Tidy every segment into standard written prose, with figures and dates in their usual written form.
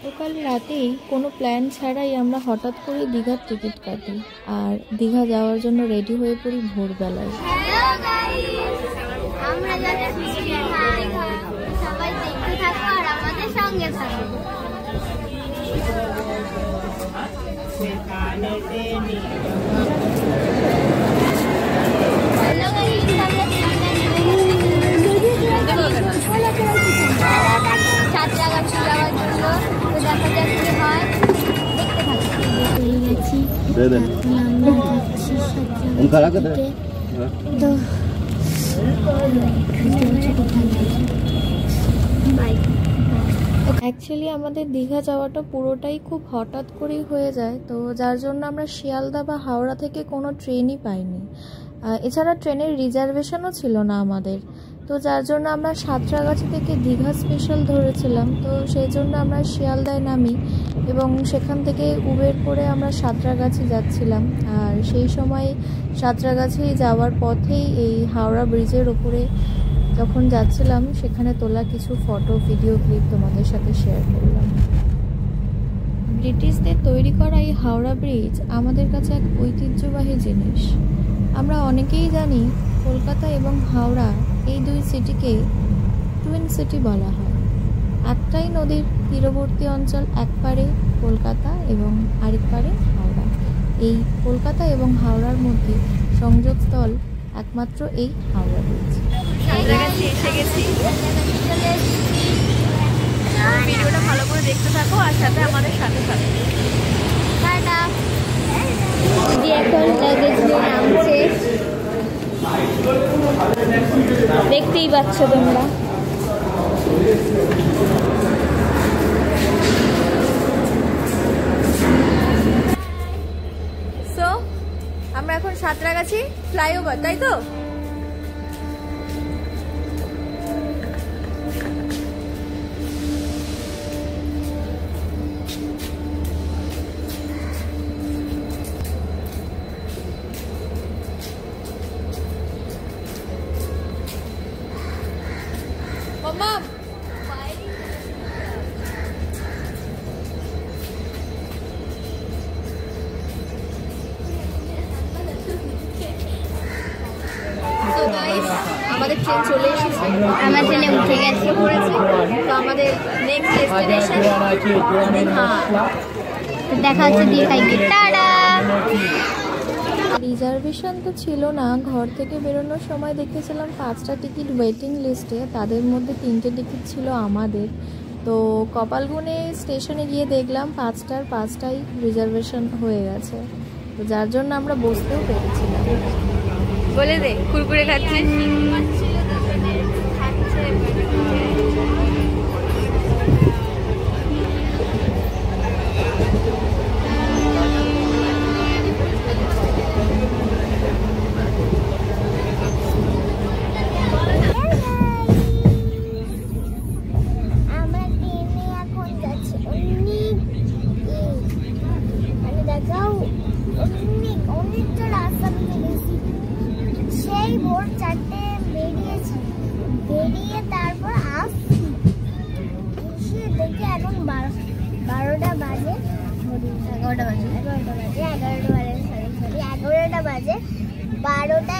গতকাল রাতেই কোনো প্ল্যান ছাড়াই আমরা হঠাৎ করে দীঘার টিকিট কাটি আর দীঘা যাওয়ার জন্য রেডি হয়ে পড়ি ভোরবেলায়। অ্যাকচুয়ালি আমাদের দীঘা যাওয়াটা পুরোটাই খুব হঠাৎ করেই হয়ে যায়, তো যার জন্য আমরা শিয়ালদা বা হাওড়া থেকে কোনো ট্রেনই পাইনি। এছাড়া ট্রেনের রিজার্ভেশনও ছিল না আমাদের, তো যার জন্য আমরা সাঁতরাগাছি থেকে দীঘা স্পেশাল ধরেছিলাম। তো সেই জন্য আমরা শিয়ালদায় নামি এবং সেখান থেকে উবের করে আমরা সাঁতরাগাছি যাচ্ছিলাম। আর সেই সময় সাঁতরাগাছি যাওয়ার পথেই এই হাওড়া ব্রিজের ওপরে যখন যাচ্ছিলাম সেখানে তোলা কিছু ফটো ভিডিও ক্লিপ তোমাদের সাথে শেয়ার করলাম। ব্রিটিশদের তৈরি করা এই হাওড়া ব্রিজ আমাদের কাছে এক ঐতিহ্যবাহী জিনিস। আমরা অনেকেই জানি কলকাতা এবং হাওড়া এই দুই সিটিকে টুইন সিটি বলা হয়। একটাই নদীর তীরবর্তী অঞ্চল, এক পারে কলকাতা এবং আরেক পারে হাওড়া। এই কলকাতা এবং হাওড়ার মধ্যে সংযোগস্থল একমাত্র এই হাওড়া ব্রিজ। এসে গেছি, ভিডিওটা ভালো করে দেখতে থাকো আর সাথে আমাদের সাথে থাকো। এখন লাগেজ নিয়ে নামছে, দেখতেই পাচ্ছ তোমরা। সো আমরা এখন সাঁতরাগাছি ফ্লাইওভার, তাই তো? Mom. আমাদের ট্রেন চলে এসেছে, আমরা ট্রেনে উঠে গেছি, তো আমাদের নেক্সট ডেস্টিনেশন দীঘা। দেখা হচ্ছে দীঘায় গিয়ে। টাটা। রিজার্ভেশন তো ছিল না, ঘর থেকে বেরোনোর সময় দেখেছিলাম 5টা টিকিট ওয়েটিং লিস্টে, তাদের মধ্যে 3টে টিকিট ছিল আমাদের। তো কপাল গুনে স্টেশনে গিয়ে দেখলাম 5টার 5টাই রিজার্ভেশন হয়ে গেছে, তো যার জন্য আমরা বসতেও পেরেছিলাম। বলে দে কুরকুরে খাচ্ছি।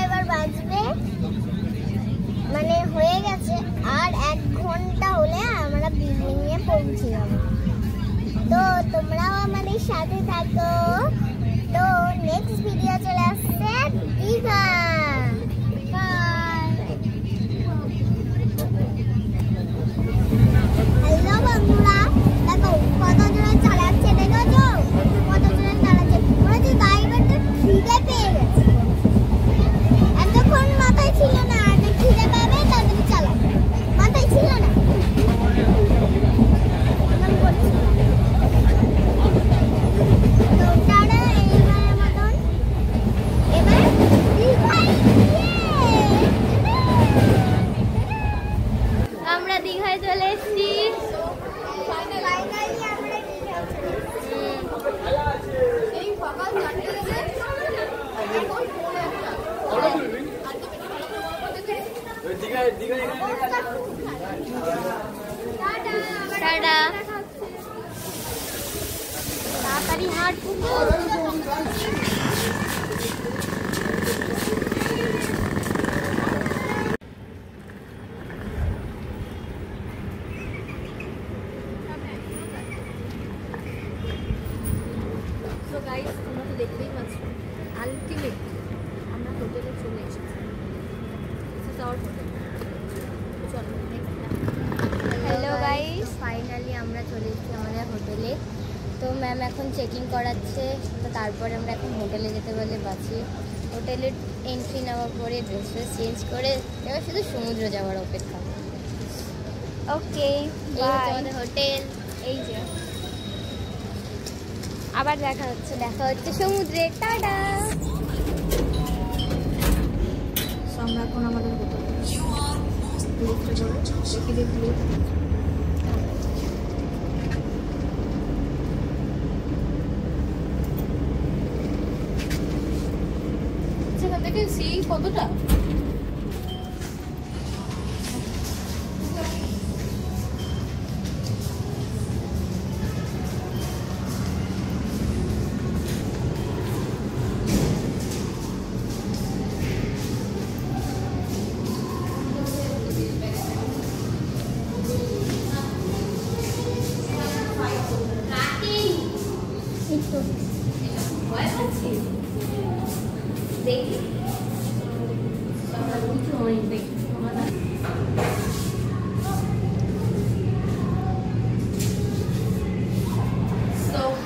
এবার বাজবে, মানে হয়ে গেছে, আর 1 ঘন্টা হলে আমরা বিল্ডিং এ পৌঁছে যাবো। তো তোমরাও আমাদের সাথে থাকো। তো নেক্সট ভিডিও চলে আসছে দীঘা। হ্যালো বন্ধুরা, দেখো কত জোরে চালাচ্ছে, দেখেছো কত জোরে চালাচ্ছে। ওরা যে ড্রাইভারটা খিদে পেয়ে গেছে, এতক্ষণ মাথায় ছিল না যে খিদে পাবে তাদের চালাবে, মাথায় ছিল না। তো তারা এইবারের মতন এবার আমরা দীঘায় চলে এসেছি। হাট তোমরা তো দেখতেই পাচ্ছ আলটিমেট আমরা হোটেলে চলে এসেছি। হ্যালো গাইস, ফাইনালি আমরা চলে এসেছি আমাদের হোটেলে। তো ম্যাম এখন চেকিং করাচ্ছে, তো তারপরে আমরা এখন হোটেলে যেতে বলে বাঁচি। হোটেলে এন্ট্রি নেওয়ার পরে ড্রেস ফ্রেস চেঞ্জ করে এবার শুধু সমুদ্র যাওয়ার অপেক্ষা। ওকে, আমাদের হোটেল এই যে, আবার দেখা হচ্ছে সমুদ্রে। টাটা। আমরা এখন আমাদের হোটেলে সেখান থেকে সি কতটা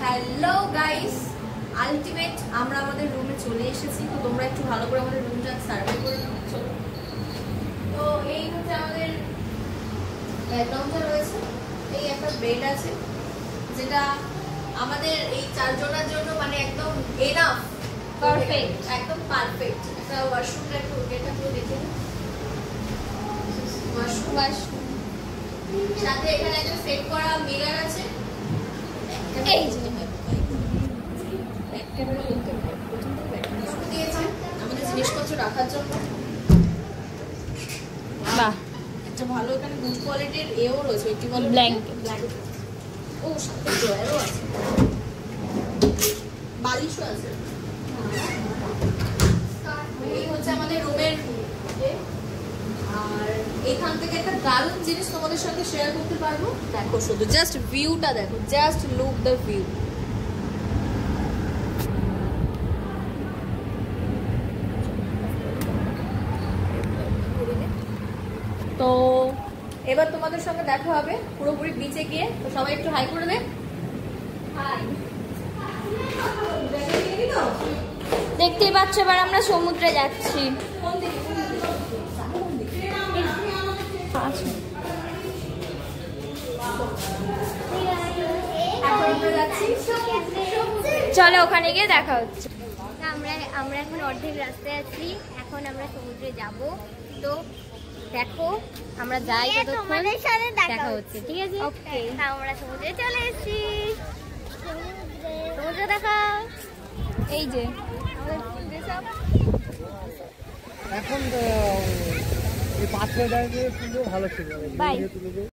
হ্যালো গাইস, আলটিমেট আমরা আমাদের রুমে চলে এসেছি। তো তোমরা একটু ভালো করে আমাদের রুমটা সার্ভে করে নাও। তো এই হচ্ছে আমাদের ব্যাকগ্রাউন্ডটা রয়েছে। এই একটা বেড আছে যেটা আমাদের এই চারজনের জন্য মানে একদম এনাফ, পারফেক্ট, একদম পারফেক্ট। একটা ওয়াশরুমটা একটু এটা পুরো দেখে ওয়াশরুম সাথে এখানে একটা সেট করা মিরর আছে। এই দিয়েছে আমাদের জিনিসপত্র রাখার জন্য। বাহ, একটা ভালো এখানে গুড কোয়ালিটির এও রয়েছে, কি বলে ব্ল্যাঙ্কেট। ও সাথে ড্রয়ারও আছে, বালিশও আছে। এই হচ্ছে আমাদের রুমের। আর এখান থেকে একটা দারুণ জিনিস তোমাদের সঙ্গে শেয়ার করতে পারবো। দেখো শুধু জাস্ট ভিউটা দেখো, জাস্ট লুক দ্য ভিউ। তো এবার তোমাদের সঙ্গে দেখা হবে পুরোপুরি বিচে গিয়ে। তো সবাই একটু হাই করে দে। হাই। দেখতেই পাচ্ছ এবার আমরা সমুদ্রে যাচ্ছি। চলো ওখানে গিয়ে দেখা হচ্ছে। আমরা এখন অর্ধেক রাস্তায় আছি, এখন আমরা সমুদ্রে যাব। তো দেখো আমরা যাই, তোমাদের সাথে দেখা হচ্ছে, ঠিক আছে? ওকে, আমরা সমুদ্রে চলে এসেছি। সমুদ্র দেখা, এই যে এখন এই পাত্র ভালো ছিল।